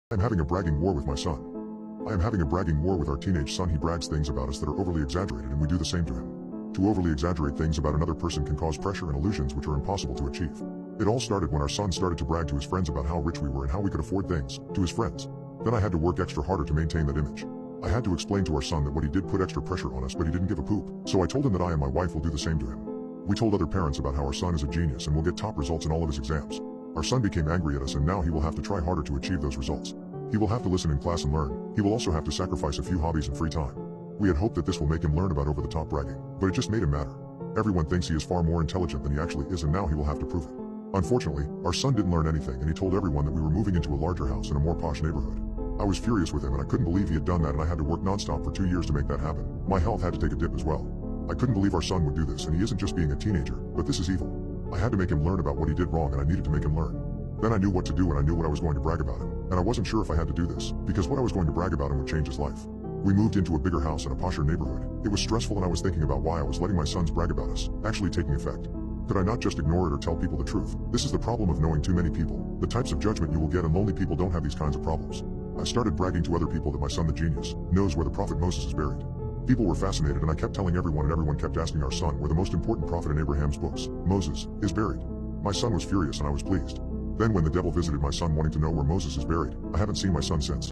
I am having a bragging war with my son. I am having a bragging war with our teenage son. He brags things about us that are overly exaggerated, and we do the same to him. To overly exaggerate things about another person can cause pressure and illusions which are impossible to achieve. It all started when our son started to brag to his friends about how rich we were and how we could afford things, to his friends. Then I had to work extra harder to maintain that image. I had to explain to our son that what he did put extra pressure on us, but he didn't give a poop. So I told him that I and my wife will do the same to him. We told other parents about how our son is a genius and will get top results in all of his exams. Our son became angry at us, and now he will have to try harder to achieve those results. He will have to listen in class and learn. He will also have to sacrifice a few hobbies and free time. We had hoped that this will make him learn about over-the-top bragging, but it just made him madder. Everyone thinks he is far more intelligent than he actually is, and now he will have to prove it. Unfortunately, our son didn't learn anything, and he told everyone that we were moving into a larger house in a more posh neighborhood. I was furious with him, and I couldn't believe he had done that, and I had to work nonstop for 2 years to make that happen. My health had to take a dip as well. I couldn't believe our son would do this, and he isn't just being a teenager, but this is evil. I had to make him learn about what he did wrong, and I needed to make him learn. Then I knew what to do, and I knew what I was going to brag about him, and I wasn't sure if I had to do this, because what I was going to brag about him would change his life. We moved into a bigger house in a posher neighborhood. It was stressful, and I was thinking about why I was letting my sons brag about us actually taking effect. Could I not just ignore it or tell people the truth? This is the problem of knowing too many people. The types of judgment you will get, and lonely people don't have these kinds of problems. I started bragging to other people that my son, the genius, knows where the prophet Moses is buried. People were fascinated, and I kept telling everyone, and everyone kept asking our son where the most important prophet in Abraham's books, Moses, is buried. My son was furious, and I was pleased. Then when the devil visited my son wanting to know where Moses is buried, I haven't seen my son since.